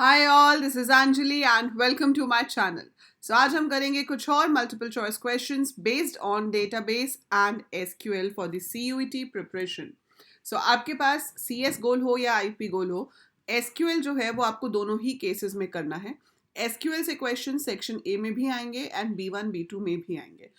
Hi all, this is Anjali and welcome to my channel. So आज हम करेंगे कुछ और multiple choice questions based on database and SQL for the CUET preparation. So आपके पास CS गोल हो या आईपी गोल हो, एसक्यूएल जो है वो आपको दोनों ही केसेस में करना है। एसक्यूएल से क्वेश्चन सेक्शन ए में भी आएंगे एंड बी1 बी2 में भी आएंगे।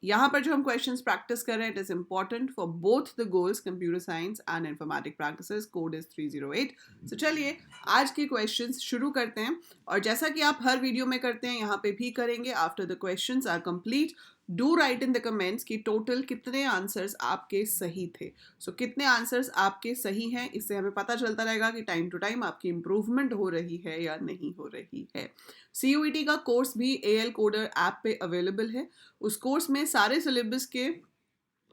यहाँ पर जो हम क्वेश्चंस प्रैक्टिस कर रहे हैं, it is important for both the goals, computer science and informatic practices. Code is 308। सो चलिए आज के क्वेश्चंस शुरू करते हैं। और जैसा कि आप हर वीडियो में करते हैं, यहाँ पे भी करेंगे। After the questions are complete, do write in the comments कि टोटल कितने आंसर्स आपके सही थे। कितने आंसर्स आपके सही हैं, इससे हमें पता चलता रहेगा कि टाइम टू टाइम आपकी इंप्रूवमेंट हो रही है या नहीं हो रही है। सीयूईटी का कोर्स भी एएल कोडर ऐप पे अवेलेबल है। उस कोर्स में सारे सिलेबस के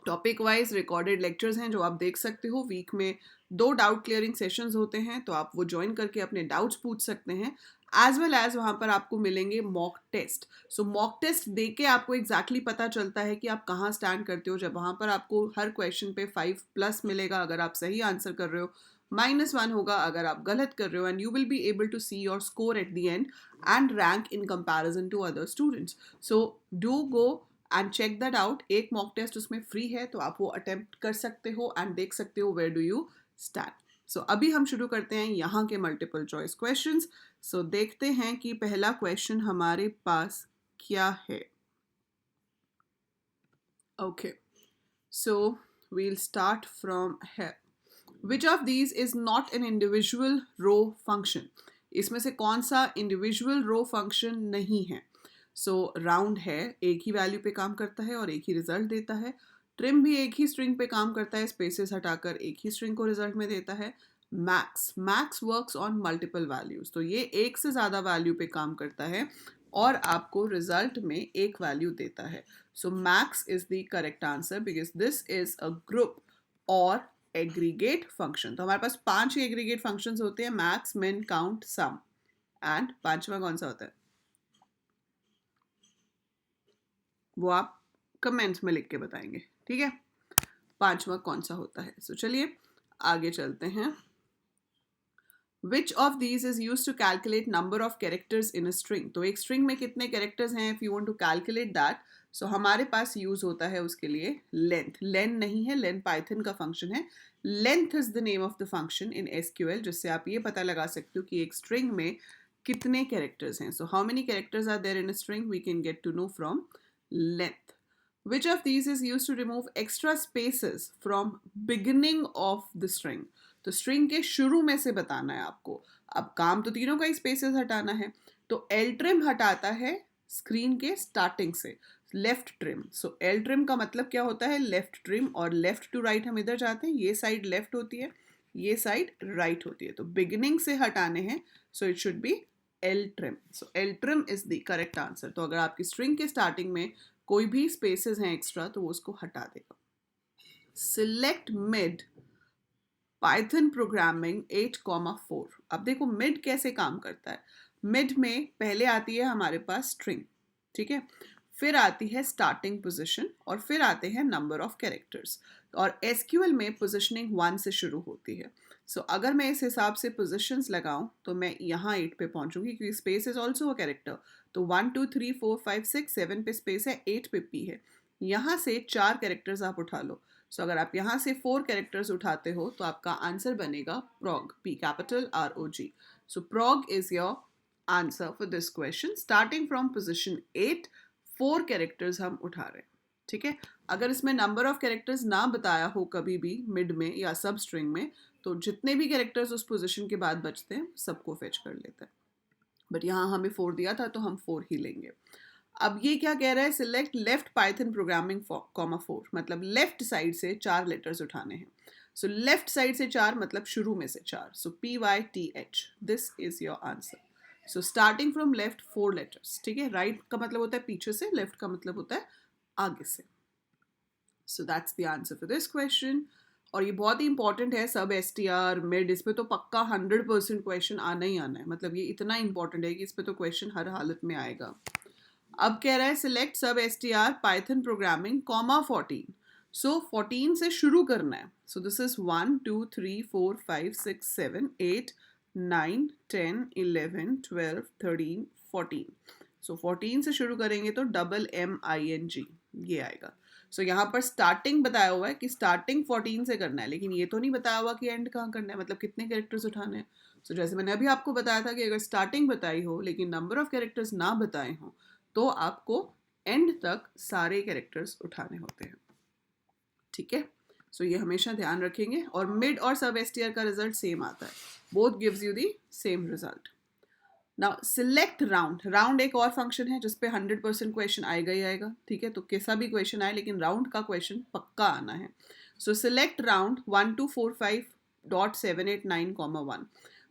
टॉपिक वाइज रिकॉर्डेड लेक्चर्स हैं जो आप देख सकते हो। वीक में 2 डाउट क्लियरिंग सेशंस होते हैं, तो आप वो ज्वाइन करके अपने डाउट्स पूछ सकते हैं। एज वेल एज वहाँ पर आपको मिलेंगे मॉक टेस्ट। मॉक टेस्ट दे के आपको एग्जैक्टली पता चलता है कि आप कहाँ स्टैंड करते हो, जब वहाँ पर आपको हर क्वेश्चन पे 5+ मिलेगा अगर आप सही आंसर कर रहे हो, -1 होगा अगर आप गलत कर रहे हो, and you will be able to see your score at the end and rank in comparison to other students. So do go and check that out. एक मॉक टेस्ट उसमें फ्री है, तो आप वो अटेम्प्ट कर सकते हो एंड देख सकते हो वेयर डू यू स्टैंड। अभी हम शुरू करते हैं यहाँ के मल्टीपल चॉइस क्वेश्चंस। देखते हैं कि पहला क्वेश्चन हमारे पास क्या है। Okay, so we'll start from here. Which of these is not an individual row function? इसमें से कौन सा इंडिविजुअल रो फंक्शन नहीं है? राउंड है, एक ही वैल्यू पे काम करता है और एक ही रिजल्ट देता है। ट्रिम भी एक ही स्ट्रिंग पे काम करता है, स्पेसेस हटाकर एक ही स्ट्रिंग को रिजल्ट में देता है। Max works on multiple values, तो ये एक से ज़्यादा वैल्यू पे काम करता है और आपको रिजल्ट में एक वैल्यू देता है। Max is the correct answer because this is a group और एग्रीगेट फंक्शन। तो हमारे पास 5 ही एग्रीगेट फंक्शंस होते हैं, मैक्स, मिन, काउंट, सम। एंड पांचवा कौन सा होता है वो आप कमेंट्स में लिख के बताएंगे, ठीक है? पांचवा कौन सा होता है? चलिए आगे चलते हैं। Which of these is used to calculate number of characters in a string? तो एक string में कितने characters हैं, if you want to calculate that, हमारे पास यूज होता है उसके लिए लेंथ। लेन नहीं है, लेन पाइथन का फंक्शन है। Length is the name of the function in SQL, जिससे आप ये पता लगा सकते हो कि एक स्ट्रिंग में कितने कैरेक्टर्स हैं। How many characters are there in a string, we can get to know from length. Which of these is used to remove extra spaces from beginning of the string? तो string के शुरू में से बताना है आपको। अब काम तो तीनों का ही स्पेसेस हटाना है, तो एल ट्रिम हटाता है स्क्रीन के स्टार्टिंग से लेफ्ट ट्रिम। एल ट्रिम का मतलब क्या होता है? Left trim. और लेफ्ट टू राइट हम इधर जाते हैं, ये साइड लेफ्ट होती है, ये साइड राइट होती है, तो बिगिनिंग से हटाने हैं, it should be L trim. L trim is the correct answer. तो अगर आपकी स्ट्रिंग के स्टार्टिंग में कोई भी स्पेसेस हैं एक्स्ट्रा, तो वो उसको हटा देगा। Select mid Python programming 8,4। अब देखो मिड कैसे काम करता है। मिड में पहले आती है हमारे पास स्ट्रिंग, ठीक है, फिर आती है स्टार्टिंग पोजीशन और फिर आते हैं नंबर ऑफ कैरेक्टर्स। और एसक्यूएल में पोजीशनिंग 1 से शुरू होती है। अगर मैं इस हिसाब से पोजीशंस लगाऊं तो मैं यहाँ 8 पे पहुंचूंगी, क्योंकि space is also a character. तो 1 2 3 4 5 6 7 पे स्पेस है, 8 पे पी है। यहाँ से 4 कैरेक्टर्स आप उठा लो। अगर आप यहाँ से 4 कैरेक्टर्स उठाते हो तो आपका आंसर बनेगा prog, P capital ROG। prog is your answer for this question। starting from position 8, 4 characters हम उठा रहे हैं, ठीक है। अगर इसमें नंबर ऑफ कैरेक्टर्स ना बताया हो कभी भी मिड में या सब स्ट्रिंग में, तो जितने भी कैरेक्टर्स उस पोजीशन के बाद बचते हैं सबको फेच कर लेता है। बट यहाँ हमें 4 दिया था तो हम 4 ही लेंगे। अब ये क्या कह रहा है? सिलेक्ट लेफ्ट पाइथन प्रोग्रामिंग (4), मतलब लेफ्ट साइड से 4 लेटर्स उठाने हैं। लेफ्ट साइड से 4 मतलब शुरू में से 4। PYTH, this is your answer. Starting from left 4 letters, ठीक है। राइट का मतलब होता है पीछे से, लेफ्ट का मतलब होता है आगे से। That's the answer for this question. और ये बहुत ही इंपॉर्टेंट है, सब STR मिड, इस पे तो पक्का 100% क्वेश्चन आना ही आना है। मतलब ये इतना इंपॉर्टेंट है कि इस पे तो क्वेश्चन हर हालत में आएगा। अब कह रहा है select sub STR Python programming (14). 14 से शुरू करना है। This is 1 2 3 4 5 6 7 8 9, 10, 11, 12, 13, 14. सो 14 से शुरू करेंगे तो MMING ये आएगा. सो यहाँ पर स्टार्टिंग बताया हुआ है कि स्टार्टिंग 14 से करना है, लेकिन ये तो नहीं बताया हुआ कि एंड कहाँ करना है, मतलब कितने कैरेक्टर्स उठाने हैं. सो जैसे मैंने अभी आपको बताया था कि अगर स्टार्टिंग बताई हो लेकिन नंबर ऑफ कैरेक्टर्स ना बताए हों तो आपको एंड तक सारे कैरेक्टर्स उठाने होते हैं. ठीक है, सो ये हमेशा ध्यान रखेंगे. और मिड और सब एसटीआर का रिजल्ट सेम आता है, both gives you the same result. Now select round. Round एक और फंक्शन है जिसपे 100% क्वेश्चन आएगा ही आएगा. ठीक है, तो कैसा भी क्वेश्चन आए लेकिन राउंड का क्वेश्चन पक्का आना है. सो सिलेक्ट राउंड 1245.789,1.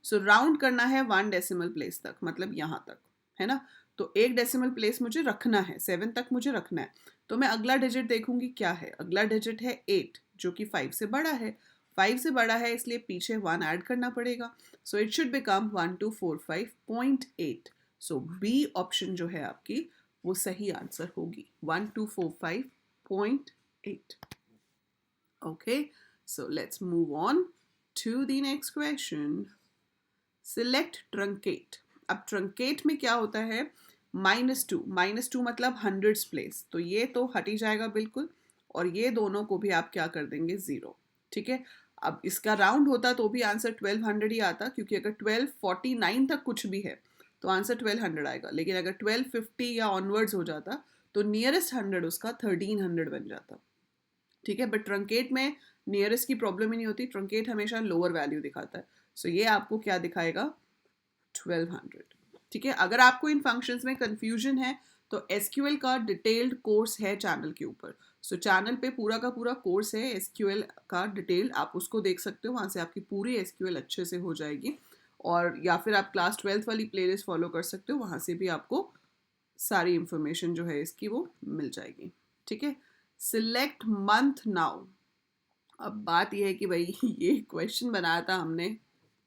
सो राउंड करना है 1 डेसिमल प्लेस तक, मतलब यहाँ तक, है ना. तो 1 डेसिमल प्लेस मुझे रखना है, 7 तक मुझे रखना है. तो मैं अगला डिजिट देखूंगी क्या है. अगला डिजिट है 8 जो कि 5 से बड़ा है. 5 से बड़ा है इसलिए पीछे 1 ऐड करना पड़ेगा. So it should become 1245.8. So B option जो है आपकी वो सही आंसर होगी, 1245.8. Okay, so let's move on to the next question. Select truncate. अब ट्रंकेट में क्या होता है, -2 मतलब हंड्रेड्स प्लेस, तो ये तो हट ही जाएगा बिल्कुल, और ये दोनों को भी आप क्या कर देंगे, 0. ठीक है, अब इसका राउंड होता तो भी आंसर 1200 ही आता, क्योंकि अगर 1249 तक कुछ भी है तो आंसर 1200 आएगा. लेकिन अगर 1250 या ऑनवर्ड्स हो जाता तो नियरेस्ट 100 उसका 1300 बन जाता. ठीक है, बट ट्रंकेट में नियरेस्ट की प्रॉब्लम ही नहीं होती, ट्रंकेट हमेशा लोअर वैल्यू दिखाता है. सो ये आपको क्या दिखाएगा, 1200. ठीक है, अगर आपको इन फंक्शंस में कंफ्यूजन है तो एसक्यूएल का डिटेल्ड कोर्स है चैनल के ऊपर. सो चैनल पे पूरा का पूरा कोर्स है एसक्यूएल का डिटेल, आप उसको देख सकते हो, वहाँ से आपकी पूरी एसक्यूएल अच्छे से हो जाएगी. और या फिर आप क्लास 12th वाली प्लेलिस्ट फॉलो कर सकते हो, वहाँ से भी आपको सारी इंफॉर्मेशन जो है इसकी वो मिल जाएगी. ठीक है, सिलेक्ट मंथ नाउ. अब बात यह है कि भाई ये क्वेश्चन बनाया था हमने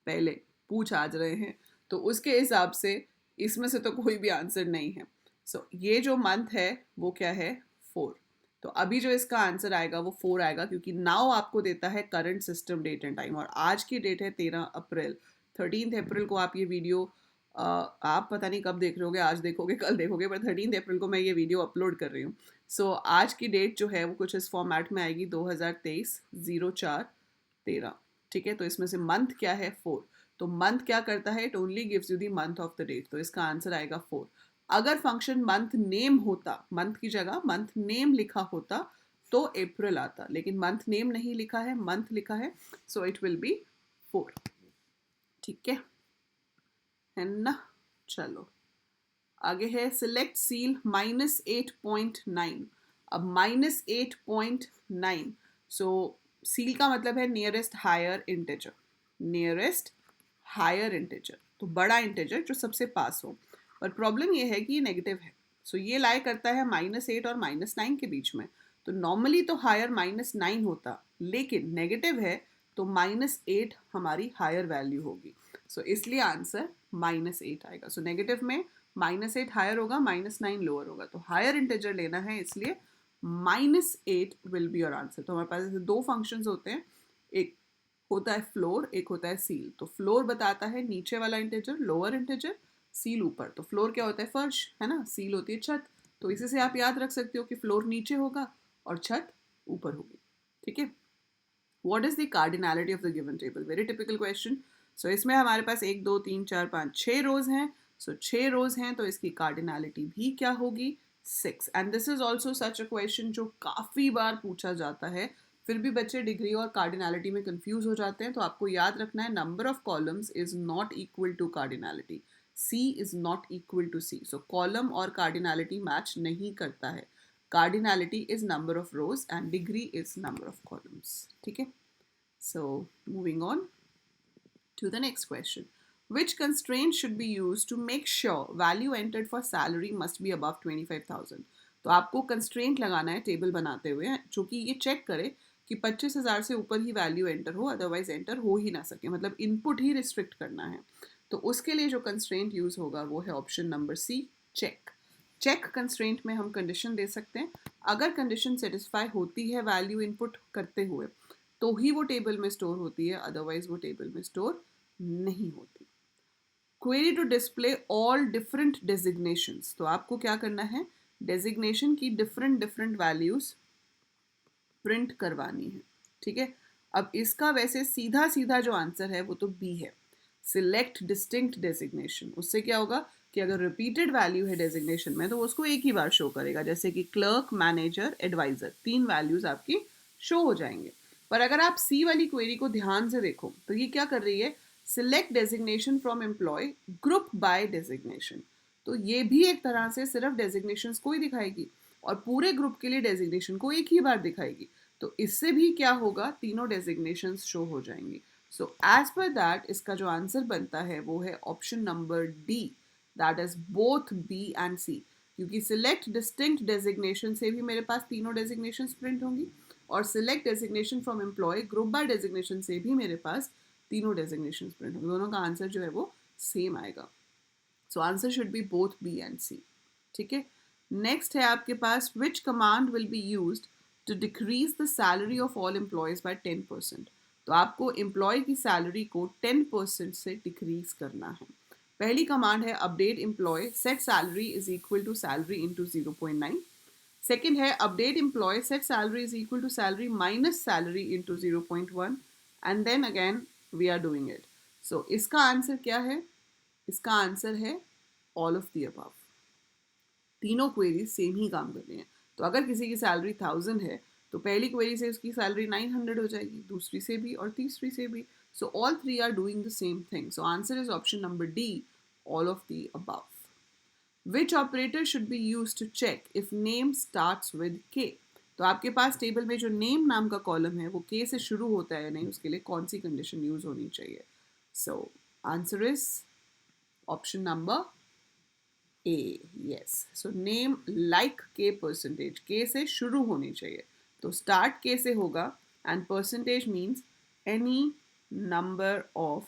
पहले, पूछ आज रहे हैं, तो उसके हिसाब से इसमें से तो कोई भी आंसर नहीं है. सो ये जो मंथ है वो क्या है, 4. तो अभी जो इसका आंसर आएगा वो 4 आएगा, क्योंकि नाउ आपको देता है current system date and time, और आज की डेट है 13 अप्रैल. 13 अप्रैल को आप ये वीडियो आप पता नहीं कब देख रहे होगे, आज देखोगे कल देखोगे, पर 13 अप्रैल को मैं ये वीडियो अपलोड कर रही हूँ. सो आज की डेट जो है वो कुछ इस फॉर्मेट में आएगी, 2023/04/13. ठीक है, तो इसमें से मंथ क्या है, 4. तो मंथ क्या करता है, it only gives you the month of the date, तो इसका आंसर आएगा 4. अगर फंक्शन मंथ नेम होता, मंथ की जगह मंथ नेम लिखा होता तो अप्रैल आता, लेकिन मंथ नेम नहीं लिखा है, मंथ लिखा है, सो इट विल बी 4. ठीक है ना. चलो आगे है सिलेक्ट सील -8.9. अब -8.9, सो सील का मतलब है nearest higher integer, nearest higher integer, तो बड़ा इंटेजर जो सबसे पास हो. पर प्रॉब्लम ये है कि ये नेगेटिव है, सो ये लाई करता है -8 और -9 के बीच में. तो नॉर्मली तो हायर -9 होता, लेकिन नेगेटिव है तो -8 हमारी हायर वैल्यू होगी. सो इसलिए आंसर -8 आएगा. सो नेगेटिव में -8 हायर होगा, -9 लोअर होगा, तो हायर इंटेजर लेना है, इसलिए -8 विल बी योर आंसर. तो हमारे पास ऐसे दो फंक्शंस होते हैं, एक होता है फ्लोर, एक होता है सील. तो फ्लोर बताता है नीचे वाला इंटेजर, लोअर इंटेजर, सील ऊपर. तो फ्लोर क्या होता है, फर्श, है ना, सील होती है छत. तो इसी से आप याद रख सकते हो कि फ्लोर नीचे होगा और छत ऊपर होगी. ठीक है, what is the cardinality of the given table, very typical question. So इसमें हमारे पास 1 2 3 4 5 6 रोज हैं. सो 6 रोज हैं तो इसकी कार्डिनैलिटी भी क्या होगी, 6. And this is also such a question जो काफ़ी बार पूछा जाता है, फिर भी बच्चे डिग्री और कार्डिनैलिटी में कंफ्यूज हो जाते हैं. तो आपको याद रखना है, number of columns is not equal to cardinality, C is not equal to C. So column और कार्डिनैलिटी मैच नहीं करता है. Cardinality is number of rows and degree is number of columns. ठीक है, so moving on to the next question. Which constraint should be used to make sure value entered for salary must be above 25,000? तो आपको constraint लगाना है table बनाते हुए, जो कि ये चेक करे कि 25,000 से ऊपर ही वैल्यू एंटर हो, अदरवाइज एंटर हो ही ना सके, मतलब इनपुट ही रिस्ट्रिक्ट करना है. तो उसके लिए जो कंस्ट्रेंट यूज होगा वो है option number C, check. Check constraint में हम कंडीशन दे सकते हैं, अगर कंडीशन सेटिस्फाई होती है वैल्यू इनपुट करते हुए तो ही वो टेबल में स्टोर होती है, अदरवाइज वो टेबल में स्टोर नहीं होती. Query to display all different designations, तो आपको क्या करना है, डेजिग्नेशन की डिफरेंट डिफरेंट वैल्यूज प्रिंट करवानी है, ठीक है। अब इसका वैसे सीधा सीधा जो आंसर है वो तो बी है, सिलेक्ट डिस्टिंक्ट डेजिग्नेशन। उससे क्या होगा कि अगर रिपीटेड वैल्यू है डेजिग्नेशन में तो वो उसको एक ही बार शो करेगा, जैसे कि क्लर्क, मैनेजर, एडवाइजर, 3 वैल्यूज आपकी शो हो जाएंगे। पर अगर आप सी वाली क्वेरी को ध्यान से देखो तो ये क्या कर रही है, select designation from employ group by designation, तो ये भी एक तरह से सिर्फ डेजिग्नेशन को ही दिखाएगी और पूरे ग्रुप के लिए डेजिग्नेशन को एक ही बार दिखाएगी। तो इससे भी क्या होगा, तीनों डेजिग्नेशंस शो हो जाएंगी। सो एज पर दैट इसका जो आंसर बनता है वो है option number D, that is both B and C, क्योंकि सिलेक्ट डिस्टिंक्ट डेजिग्नेशन से भी मेरे पास तीनों डेजिग्नेशंस प्रिंट होंगी और select designation from employ group by designation से भी मेरे पास तीनों डेजिग्नेशंस प्रिंट होंगे, दोनों का आंसर जो है वो सेम आएगा। So answer should be both B and C, ठीक है। नेक्स्ट है आपके पास, which command will be used to decrease the salary of all employees by 10%, तो आपको एम्प्लॉय की सैलरी को 10% से डिक्रीज करना है। पहली कमांड है update employee, set salary is equal to salary into 0.9। Second है update employee, set salary is equal to salary minus salary into 0.1 and then again we are doing it. So इसका answer क्या है, इसका answer है all of the above. तीनों queries same ही काम कर रही हैं। तो अगर किसी की सैलरी 1000 है तो पहली क्वेरी से उसकी सैलरी 900 हो जाएगी, दूसरी से भी और तीसरी से भी। So all three are doing the same thing. So answer is option number D, all of the above. Which operator should be used to check if name starts with K, तो आपके पास टेबल में जो name नाम का column है वो के से शुरू होता है या नहीं, उसके लिए कौन सी कंडीशन यूज होनी चाहिए। सो answer is option number A, yes. So name like के परसेंटेज, के से शुरू होनी चाहिए, तो स्टार्ट के से होगा and percentage means any number of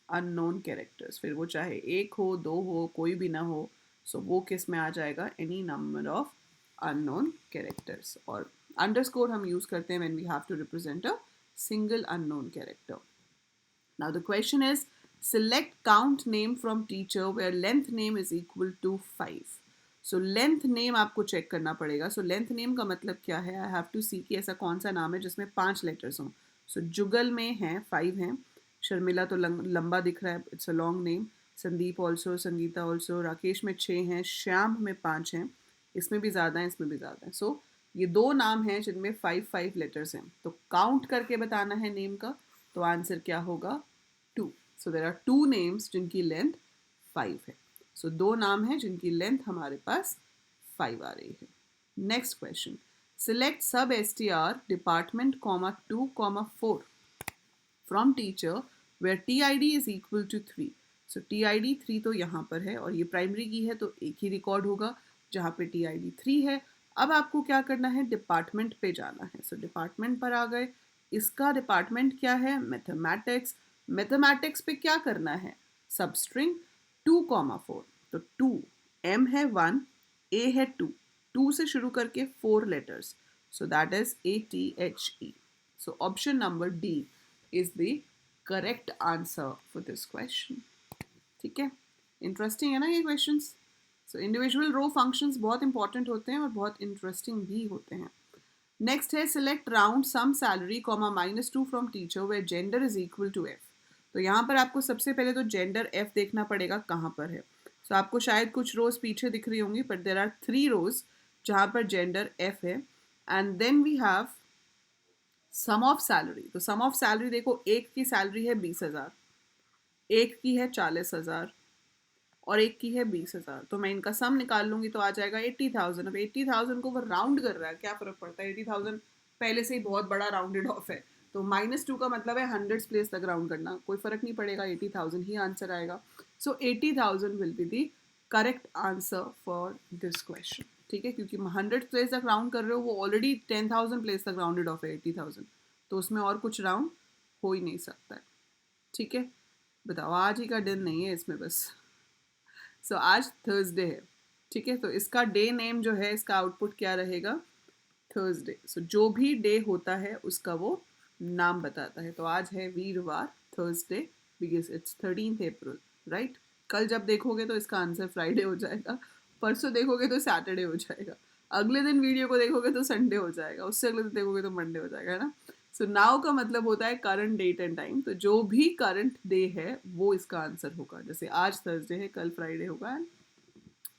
unknown characters, फिर वो चाहे एक हो, दो हो, कोई भी ना हो। सो वो किस में आ जाएगा, any number of unknown characters. और अंडरस्कोर हम यूज करते हैं when we have to represent a single unknown character. Now the question is, select count name from teacher where length name is equal to 5. So length name आपको check करना पड़ेगा। So length name का मतलब क्या है, I have to see कि ऐसा कौन सा नाम है जिसमें 5 लेटर्स हों। So जुगल में हैं 5 हैं, शर्मिला तो लंबा दिख रहा है, it's a long name, Sandeep also, Sangeeta also, Rakesh में 6 हैं, श्याम में 5 हैं, इसमें भी ज़्यादा है, इसमें भी ज़्यादा है। सो ये दो नाम हैं जिनमें 5 लेटर्स हैं, तो काउंट करके बताना है नेम का, तो आंसर क्या होगा, 2। सो देर आर 2 नेम्स जिनकी लेंथ 5 है। सो दो नाम हैं जिनकी लेंथ हमारे पास 5 आ रही है। Next question, select sub STR department 2, 4 from teacher where TID is equal to 3। So TID 3 तो यहाँ पर है और ये प्राइमरी की है तो एक ही रिकॉर्ड होगा जहाँ पे TID 3 है। अब आपको क्या करना है, डिपार्टमेंट पे जाना है। सो डिपार्टमेंट पर आ गए, इसका डिपार्टमेंट क्या है, मैथमेटिक्स। मैथमेटिक्स पे क्या करना है, सबस्ट्रिंग 2, 4, तो 2 M है 1, A है 2, 2 से शुरू करके 4 letters, so that is ATHE। So option number D is the correct answer for this question, ठीक है। इंटरेस्टिंग है ना ये क्वेश्चंस। सो इंडिविजुअल रो फंक्शंस बहुत इंपॉर्टेंट होते हैं और बहुत इंटरेस्टिंग भी होते हैं। नेक्स्ट है select round sum salary -2 from teacher where gender is equal to F। तो यहाँ पर आपको सबसे पहले तो जेंडर F देखना पड़ेगा कहाँ पर है। सो आपको शायद कुछ रोज पीछे दिख रही होंगी, बट देर आर 3 रोज जहाँ पर जेंडर F है। And then we have sum of salary, तो सम ऑफ सैलरी देखो, एक की सैलरी है 20,000, एक की है 40,000 और एक की है 20,000, तो मैं इनका सम निकाल लूंगी तो आ जाएगा 80,000। अब 80,000 को वो राउंड कर रहा है, क्या फर्क पड़ता है, 80,000 पहले से ही बहुत बड़ा राउंडेड ऑफ है, तो -2 का मतलब है 100 प्लेस तक राउंड करना, कोई फर्क नहीं पड़ेगा, 80,000 ही आंसर आएगा। सो 80,000 will be the correct answer for this question, ठीक है, क्योंकि 100 प्लेस तक राउंड कर रहे हो, वो ऑलरेडी 10,000 प्लेस तक राउंडेड ऑफ है 80,000, तो उसमें और कुछ राउंड हो ही नहीं सकता है, ठीक है। बताओ, आज ही का दिन नहीं है इसमें बस। सो आज थर्सडे है, ठीक है, तो इसका डे नेम जो है, इसका आउटपुट क्या रहेगा, थर्सडे। सो जो भी डे होता है उसका वो नाम बताता है, तो आज है वीरवार, Thursday, because it's 13th April, right. कल जब देखोगे तो इसका आंसर फ्राइडे हो जाएगा, परसों देखोगे तो सैटरडे हो जाएगा, अगले दिन वीडियो को देखोगे तो संडे हो जाएगा, उससे अगले दिन देखोगे तो मंडे हो जाएगा, है ना। सो नाउ का मतलब होता है करंट डेट एंड टाइम, तो जो भी करंट डे है वो इसका आंसर होगा। जैसे आज थर्सडे है, कल फ्राइडे होगा एंड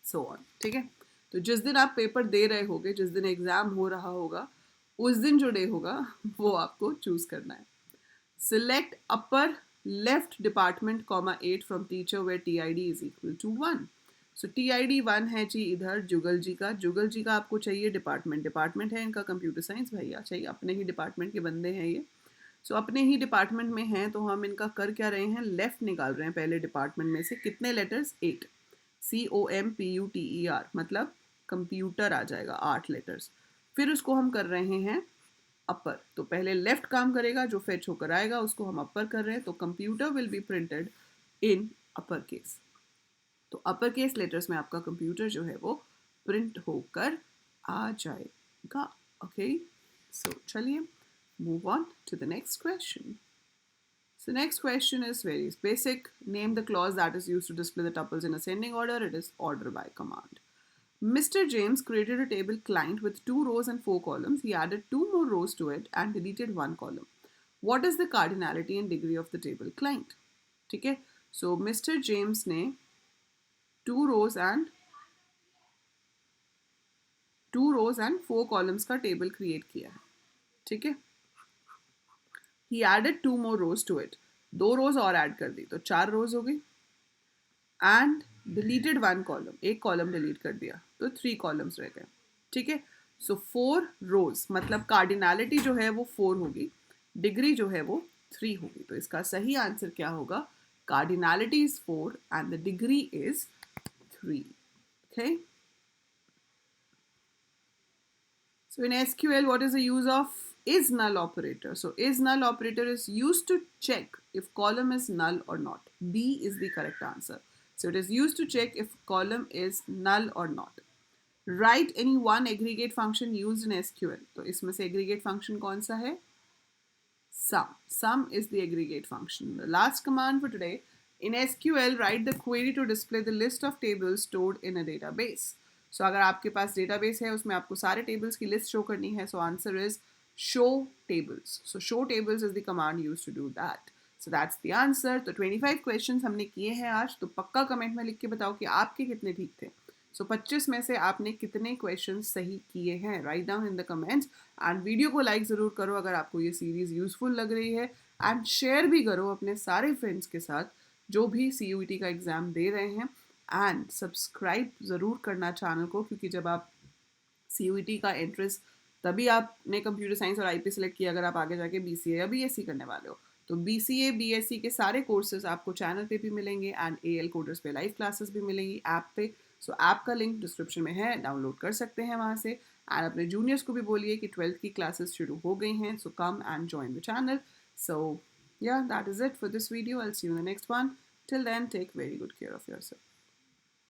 सो ऑन, ठीक है। तो जिस दिन आप पेपर दे रहे होगे, जिस दिन एग्जाम हो रहा होगा, उस दिन जो डे होगा वो आपको चूज करना है। Select upper left department comma 8 from teacher where TID is equal to 1। So TID 1 है जी इधर जुगल जी का, जुगल जी का आपको चाहिए डिपार्टमेंट, डिपार्टमेंट है इनका कंप्यूटर साइंस, भैया चाहिए, अपने ही डिपार्टमेंट के बंदे हैं ये। सो अपने ही डिपार्टमेंट में हैं तो हम इनका कर क्या रहे हैं, लेफ्ट निकाल रहे हैं पहले डिपार्टमेंट में से, कितने लेटर्स, 8, COMPUTER, मतलब कंप्यूटर आ जाएगा, 8 लेटर्स। फिर उसको हम कर रहे हैं अपर, तो पहले लेफ्ट काम करेगा, जो फेच होकर आएगा उसको हम अपर कर रहे हैं, तो computer will be printed in upper case. तो अपर केस लेटर्स में आपका कंप्यूटर जो है वो प्रिंट होकर आ जाएगा। ओके, सो चलिए move on to the next question. So next question is very basic. Name the clause that is used to display the tuples in ascending order. It is order by command. Mr. James created a table client with 2 rows and 4 columns. He added 2 more rows to it and deleted 1 column. What is the cardinality and degree of the table client? ठीक है, so Mr. James ने 2 rows and 4 columns का table create किया है, ठीक है। He added 2 more rows to it. 2 rows और add कर दी तो 4 rows हो गई, एंड डिलीटेड 1 कॉलम, एक कॉलम डिलीट कर दिया तो 3 कॉलम्स रह गए, ठीक है। सो 4 रोज मतलब कार्डिनैलिटी जो है वो 4 होगी, डिग्री जो है वो 3 होगी, तो इसका सही आंसर क्या होगा, cardinality is 4 and the degree is 3, okay. So in SQL, what is the use of is null operator? So is null operator is used to check if column is null or not. B is the correct answer. So it is used to check if column is null or not. Write any one aggregate function used in SQL. तो इसमें से aggregate function कौन सा है? Sum. Sum is the aggregate function. The last command for today. In SQL, write the query to display the list of tables stored in a database. So अगर आपके पास database है उसमें आपको सारे टेबल्स की लिस्ट शो करनी है, so answer is show tables. So show tables is the command used to do that. So that's the answer. तो 25 क्वेश्चंस हमने किए हैं आज, तो पक्का कमेंट में लिख के बताओ कि आपके कितने ठीक थे। सो 25 में से आपने कितने क्वेश्चन सही किए हैं, write down in the comments. And video को लाइक ज़रूर करो अगर आपको ये सीरीज़ यूजफुल लग रही है, एंड शेयर भी करो अपने सारे फ्रेंड्स के साथ जो भी CUET का एग्ज़ाम दे रहे हैं। एंड सब्सक्राइब ज़रूर करना चैनल को, क्योंकि जब आप CUET का इंटरेस्ट, तभी आपने कंप्यूटर साइंस और IP सेलेक्ट किया अगर आप आगे जाके BCA या BSc करने वाले हो। तो BCA BSc के सारे कोर्सेज आपको चैनल पे भी मिलेंगे एंड AL कोडर्स पे लाइव क्लासेस भी मिलेंगी ऐप पे। सो ऐप का लिंक डिस्क्रिप्शन में है, डाउनलोड कर सकते हैं वहाँ से। एंड अपने जूनियर्स को भी बोलिए कि 12th की क्लासेस शुरू हो गई हैं, so come and join the channel. So yeah, that is it for this video. I'll see you in the next one. Till then, take very good care of yourself.